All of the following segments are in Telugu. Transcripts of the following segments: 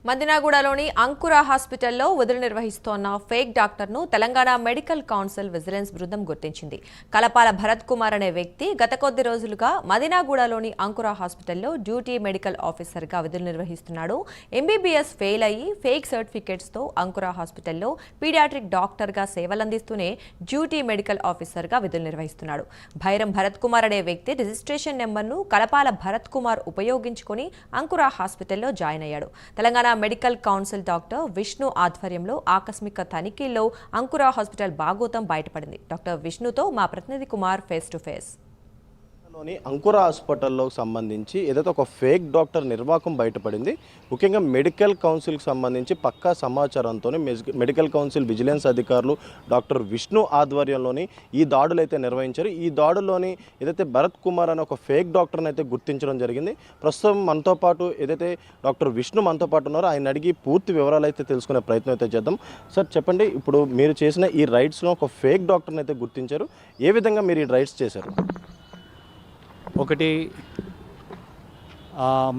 మదినాగూడలోని అంకుర హాస్పిటల్లో విధులు నిర్వహిస్తోన్న ఫేక్ డాక్టర్ను తెలంగాణ మెడికల్ కౌన్సిల్ విజిలెన్స్ బృందం గుర్తించింది. కలపాల భరత్ కుమార్ అనే వ్యక్తి గత కొద్ది రోజులుగా మదినాగూడలోని అంకుర హాస్పిటల్లో డ్యూటీ మెడికల్ ఆఫీసర్గా విధులు నిర్వహిస్తున్నాడు. ఎంబీబీఎస్ ఫెయిల్ అయ్యి ఫేక్ సర్టిఫికేట్స్తో అంకుర హాస్పిటల్లో పీడియాట్రిక్ డాక్టర్గా సేవలందిస్తూనే డ్యూటీ మెడికల్ ఆఫీసర్గా విధులు నిర్వహిస్తున్నాడు. భైరం భరత్ కుమార్ అనే వ్యక్తి రిజిస్ట్రేషన్ నెంబర్ను కలపాల భరత్ కుమార్ ఉపయోగించుకుని అంకుర హాస్పిటల్లో జాయిన్ అయ్యాడు. Telangana medical council doctor Vishnu ఆధ్వర్యంలో ఆకస్మిక తనిఖీల్లో అంకుర హాస్పిటల్ బాగోతం బయటపడింది. డాక్టర్ విష్ణుతో మా ప్రతినిధి కుమార్ ఫేస్ టు ఫేస్. అంకుర హాస్పిటల్లో సంబంధించి ఏదైతే ఒక ఫేక్ డాక్టర్ నిర్వాకం బయటపడింది. ముఖ్యంగా మెడికల్ కౌన్సిల్కి సంబంధించి పక్కా సమాచారంతో మెడికల్ కౌన్సిల్ విజిలెన్స్ అధికారులు డాక్టర్ విష్ణు ఆధ్వర్యంలోని ఈ దాడులు అయితే నిర్వహించారు. ఈ దాడుల్లోని ఏదైతే భరత్ కుమార్ అనే ఒక ఫేక్ డాక్టర్ని అయితే గుర్తించడం జరిగింది. ప్రస్తుతం మనతో పాటు ఏదైతే డాక్టర్ విష్ణు మనతో పాటు ఉన్నారో ఆయన అడిగి పూర్తి వివరాలు అయితే తెలుసుకునే ప్రయత్నం అయితే చేద్దాం. సార్ చెప్పండి, ఇప్పుడు మీరు చేసిన ఈ రైడ్స్లో ఒక ఫేక్ డాక్టర్ని అయితే గుర్తించారు. ఏ విధంగా మీరు ఈ రైడ్స్ చేశారు? ఒకటి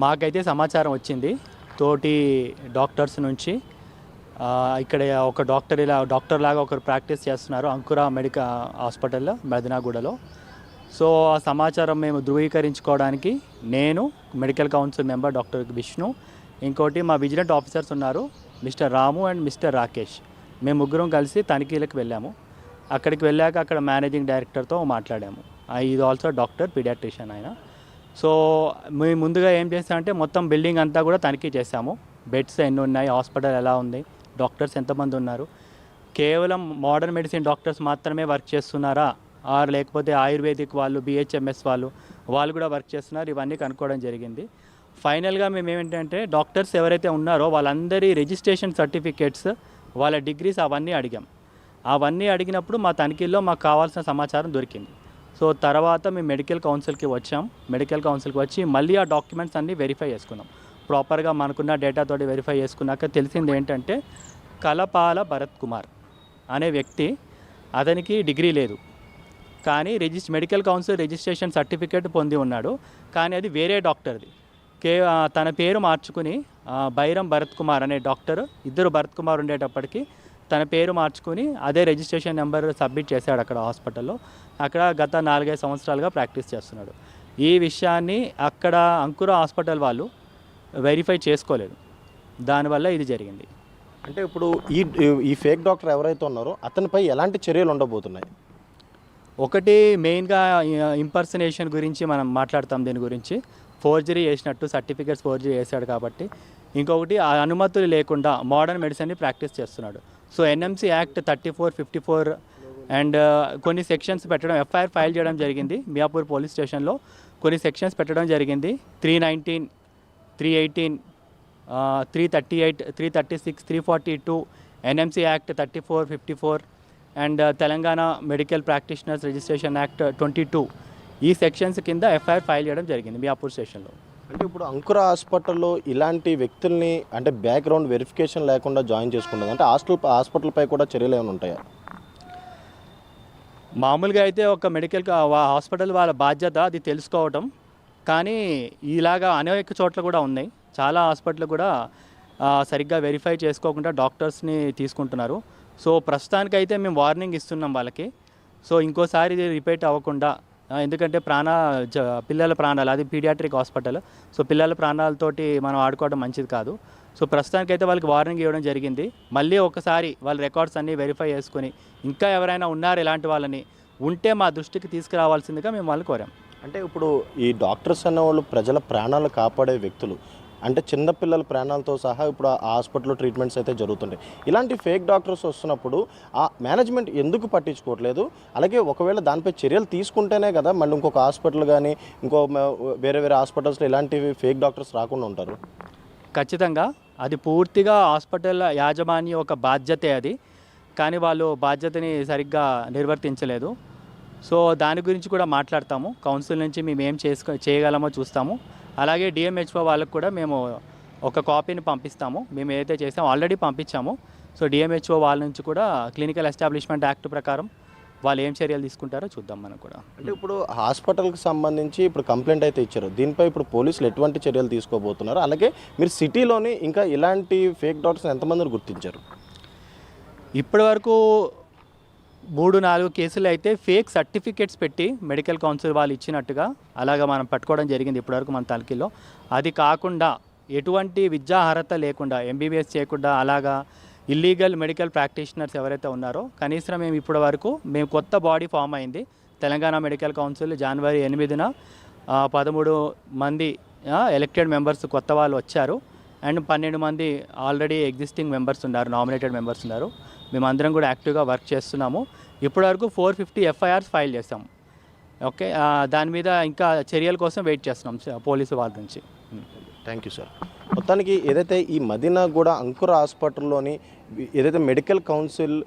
మాకైతే సమాచారం వచ్చింది తోటి డాక్టర్స్ నుంచి. ఇక్కడ ఒక డాక్టర్ లాగా ఒకరు ప్రాక్టీస్ చేస్తున్నారు అంకుర మెడికల్ హాస్పిటల్లో మదినాగూడలో. సో ఆ సమాచారం మేము ధృవీకరించుకోవడానికి నేను medical council member doctor Vishnu, ఇంకోటి మా విజిలెంట్ ఆఫీసర్స్ ఉన్నారు mister Ramu and mister Rakesh, మేము ముగ్గురం కలిసి తనిఖీలకు వెళ్ళాము. అక్కడికి వెళ్ళాక అక్కడ మేనేజింగ్ డైరెక్టర్తో మాట్లాడాము. ఇది ఆల్సో డాక్టర్ పీడియాట్రిషియన్ ఆయన. సో మేము ముందుగా ఏం చేస్తామంటే మొత్తం బిల్డింగ్ అంతా కూడా తనిఖీ చేశాము. బెడ్స్ ఎన్ని ఉన్నాయి, హాస్పిటల్ ఎలా ఉంది, డాక్టర్స్ ఎంతమంది ఉన్నారు, కేవలం మోడర్న్ మెడిసిన్ డాక్టర్స్ మాత్రమే వర్క్ చేస్తున్నారా లేకపోతే ఆయుర్వేదిక్ వాళ్ళు బిహెచ్ఎంఎస్ వాళ్ళు కూడా వర్క్ చేస్తున్నారు, ఇవన్నీ కనుక్కోవడం జరిగింది. ఫైనల్గా మేము ఏమిటంటే డాక్టర్స్ ఎవరైతే ఉన్నారో వాళ్ళందరి రిజిస్ట్రేషన్ సర్టిఫికేట్స్, వాళ్ళ డిగ్రీస్ అవన్నీ అడిగాం. అవన్నీ అడిగినప్పుడు మా తనిఖీల్లో మాకు కావాల్సిన సమాచారం దొరికింది. సో తర్వాత మేము మెడికల్ కౌన్సిల్కి వచ్చాం. మెడికల్ కౌన్సిల్కి వచ్చి మళ్ళీ ఆ డాక్యుమెంట్స్ అన్నీ వెరిఫై చేసుకున్నాం. ప్రాపర్గా మనకున్న డేటాతోటి వెరిఫై చేసుకున్నాక తెలిసింది ఏంటంటే కలపాల భరత్ కుమార్ అనే వ్యక్తి, అతనికి డిగ్రీ లేదు కానీ మెడికల్ కౌన్సిల్ రిజిస్ట్రేషన్ సర్టిఫికేట్ పొంది ఉన్నాడు. కానీ అది వేరే డాక్టర్ది. తన పేరు మార్చుకుని భైరం భరత్ కుమార్ అనే డాక్టర్, ఇద్దరు భరత్ కుమార్ ఉండేటప్పటికి తన పేరు మార్చుకుని అదే రిజిస్ట్రేషన్ నెంబర్ సబ్మిట్ చేశాడు అక్కడ హాస్పిటల్లో. అక్కడ గత 4-5 సంవత్సరాలుగా ప్రాక్టీస్ చేస్తున్నాడు. ఈ విషయాన్ని అక్కడ అంకుర హాస్పిటల్ వాళ్ళు వెరిఫై చేసుకోలేదు, దానివల్ల ఇది జరిగింది. అంటే ఇప్పుడు ఈ ఫేక్ డాక్టర్ ఎవరైతే ఉన్నారో అతనిపై ఎలాంటి చర్యలు ఉండబోతున్నాయి? ఒకటి మెయిన్గా ఇంపర్సనేషన్ గురించి మనం మాట్లాడతాం. దీని గురించి ఫోర్జరీ చేసినట్టు సర్టిఫికేట్స్ ఫోర్జరీ చేశాడు కాబట్టి. ఇంకొకటి ఆ అనుమతులు లేకుండా మోడర్న్ మెడిసిన్ని ప్రాక్టీస్ చేస్తున్నాడు. సో ఎన్ఎంసీ యాక్ట్ 3454 అండ్ కొన్ని సెక్షన్స్ పెట్టడం, ఎఫ్ఐఆర్ ఫైల్ చేయడం జరిగింది మియాపూర్ పోలీస్ స్టేషన్లో. కొన్ని సెక్షన్స్ పెట్టడం జరిగింది. 319, 318, 338, 336, 342, NMC act 3454 and Telangana medical practitioners registration act 22, ఈ సెక్షన్స్ కింద ఎఫ్ఐఆర్ ఫైల్ చేయడం జరిగింది మియాపూర్ స్టేషన్లో. అంటే ఇప్పుడు అంకుర హాస్పిటల్లో ఇలాంటి వ్యక్తుల్ని అంటే బ్యాక్గ్రౌండ్ వెరిఫికేషన్ లేకుండా జాయిన్ చేసుకుంటుంది అంటే హాస్పిటల్పై కూడా చర్యలు ఏమైనా ఉంటాయా? మామూలుగా అయితే ఒక మెడికల్ హాస్పిటల్ వాళ్ళ బాధ్యత అది తెలుసుకోవటం, కానీ ఇలాగా అనేక చోట్ల కూడా ఉన్నాయి. చాలా హాస్పిటల్ కూడా సరిగ్గా వెరిఫై చేసుకోకుండా డాక్టర్స్ని తీసుకుంటున్నారు. సో ప్రస్తుతానికైతే మేము వార్నింగ్ ఇస్తున్నాం వాళ్ళకి. సో ఇంకోసారి ఇది రిపీట్ అవ్వకుండా, ఎందుకంటే పిల్లల ప్రాణాలు, అది పీడియాట్రిక్ హాస్పిటల్. సో పిల్లల ప్రాణాలతోటి మనం ఆడుకోవడం మంచిది కాదు. సో ప్రస్తుతానికైతే వాళ్ళకి వార్నింగ్ ఇవ్వడం జరిగింది. మళ్ళీ ఒకసారి వాళ్ళ రికార్డ్స్ అన్నీ వెరిఫై చేసుకొని ఇంకా ఎవరైనా ఉన్నారు ఇలాంటి వాళ్ళని ఉంటే మా దృష్టికి తీసుకురావాల్సిందిగా మేము వాళ్ళు కోరాం. అంటే ఇప్పుడు ఈ డాక్టర్స్ అనే వాళ్ళు ప్రజల ప్రాణాలు కాపాడే వ్యక్తులు, అంటే చిన్నపిల్లల ప్రాణాలతో సహా ఇప్పుడు ఆ హాస్పిటల్లో ట్రీట్మెంట్స్ అయితే జరుగుతుంటాయి. ఇలాంటి ఫేక్ డాక్టర్స్ వస్తున్నప్పుడు ఆ మేనేజ్మెంట్ ఎందుకు పట్టించుకోవట్లేదు? అలాగే ఒకవేళ దానిపై చర్యలు తీసుకుంటేనే కదా మళ్ళీ ఇంకొక హాస్పిటల్ కానీ వేరే హాస్పిటల్స్లో ఇలాంటివి ఫేక్ డాక్టర్స్ రాకుండా ఉంటారు. ఖచ్చితంగా అది పూర్తిగా హాస్పిటల్ యాజమాన్యం ఒక బాధ్యతే అది, కానీ వాళ్ళు బాధ్యతని సరిగ్గా నిర్వర్తించలేదు. సో దాని గురించి కూడా మాట్లాడతాము. కౌన్సిల్ నుంచి మేము ఏం చేయగలమో చూస్తాము. అలాగే డిఎంహెచ్ఓ వాళ్ళకు కూడా మేము ఒక కాపీని పంపిస్తాము. మేము ఏదైతే చేసామో ఆల్రెడీ పంపించాము. సో డిఎంహెచ్ఓ వాళ్ళ నుంచి కూడా క్లినికల్ ఎస్టాబ్లిష్మెంట్ యాక్ట్ ప్రకారం వాళ్ళు ఏం చర్యలు తీసుకుంటారో చూద్దాం మనం కూడా. అంటే ఇప్పుడు హాస్పిటల్కి సంబంధించి ఇప్పుడు కంప్లైంట్ అయితే ఇచ్చారు, దీనిపై ఇప్పుడు పోలీసులు ఎటువంటి చర్యలు తీసుకోబోతున్నారు? అలాగే మీరు సిటీలోని ఇంకా ఇలాంటి ఫేక్ డాక్టర్స్ ఎంతమందిని గుర్తించారు? ఇప్పటి వరకు 3-4 కేసులు అయితే ఫేక్ సర్టిఫికేట్స్ పెట్టి మెడికల్ కౌన్సిల్ వాళ్ళు ఇచ్చినట్టుగా అలాగా మనం పట్టుకోవడం జరిగింది ఇప్పటివరకు మన తనిఖీలో. అది కాకుండా ఎటువంటి విద్యా అర్హత లేకుండా ఎంబీబీఎస్ చేయకుండా అలాగా ఇల్లీగల్ మెడికల్ ప్రాక్టీషనర్స్ ఎవరైతే ఉన్నారో కనీసం మేము కొత్త బాడీ ఫామ్ అయింది తెలంగాణ మెడికల్ కౌన్సిల్ జనవరి 8న 13 మంది ఎలక్టెడ్ మెంబర్స్ కొత్త వాళ్ళు వచ్చారు అండ్ 12 మంది ఆల్రెడీ ఎగ్జిస్టింగ్ మెంబర్స్ ఉన్నారు, నామినేటెడ్ మెంబర్స్ ఉన్నారు. మేమందరం కూడా యాక్టివ్గా వర్క్ చేస్తున్నాము. ఇప్పటివరకు 450 ఎఫ్ఐఆర్స్ ఫైల్ చేస్తాం. ఓకే, దాని మీద ఇంకా చర్యల కోసం వెయిట్ చేస్తున్నాం పోలీసు వాళ్ళ నుంచి. Thank you sir. మొత్తానికి ఏదైతే ఈ మదీనాగూడ అంకుర హాస్పిటల్లోని ఏదైతే మెడికల్ కౌన్సిల్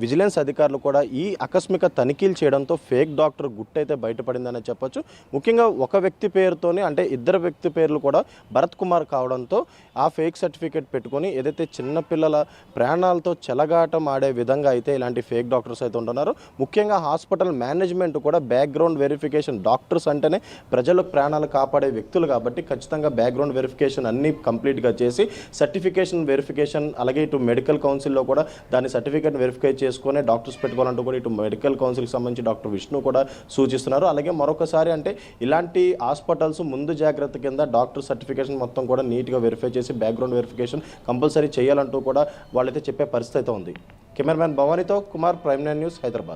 విజిలెన్స్ అధికారులు కూడా ఈ ఆకస్మిక తనిఖీలు చేయడంతో ఫేక్ డాక్టర్ గుట్టయితే బయటపడిందని చెప్పొచ్చు. ముఖ్యంగా ఒక వ్యక్తి పేరుతోనే అంటే ఇద్దరు వ్యక్తి పేర్లు కూడా భరత్ కుమార్ కావడంతో ఆ ఫేక్ సర్టిఫికేట్ పెట్టుకొని ఏదైతే చిన్నపిల్లల ప్రాణాలతో చెలగాటం ఆడే విధంగా అయితే ఇలాంటి ఫేక్ డాక్టర్స్ అయితే ఉంటున్నారు. ముఖ్యంగా హాస్పిటల్ మేనేజ్మెంట్ కూడా బ్యాక్గ్రౌండ్ వెరిఫికేషన్, డాక్టర్స్ అంటేనే ప్రజల ప్రాణాలు కాపాడే వ్యక్తులు కాబట్టి ఖచ్చితంగా బ్యాక్గ్రౌండ్ వెరిఫికేషన్ అన్నీ కంప్లీట్గా చేసి సర్టిఫికేషన్ వెరిఫికేషన్ అలాగే ఇటు మెడికల్ కౌన్సిల్లో కూడా దాని సర్టిఫికేట్ వెరిఫై చేసుకునే డాక్టర్స్ పెట్టుకోవాలంటూ కూడా ఇటు మెడికల్ కౌన్సిల్కి సంబంధించి డాక్టర్ విష్ణు కూడా సూచిస్తున్నారు. అలాగే మరొకసారి అంటే ఇలాంటి హాస్పిటల్స్ ముందు జాగ్రత్త కింద డాక్టర్ సర్టిఫికేషన్ మొత్తం కూడా నీట్గా వెరిఫై చేసి బ్యాక్గ్రౌండ్ వెరిఫికేషన్ కంపల్సరీ చేయాలంటూ కూడా వాళ్ళైతే చెప్పే పరిస్థితి అయితే ఉంది. కెమెరామ్యాన్ భవానీతో కుమార్, ప్రైమ్9 న్యూస్, హైదరాబాద్.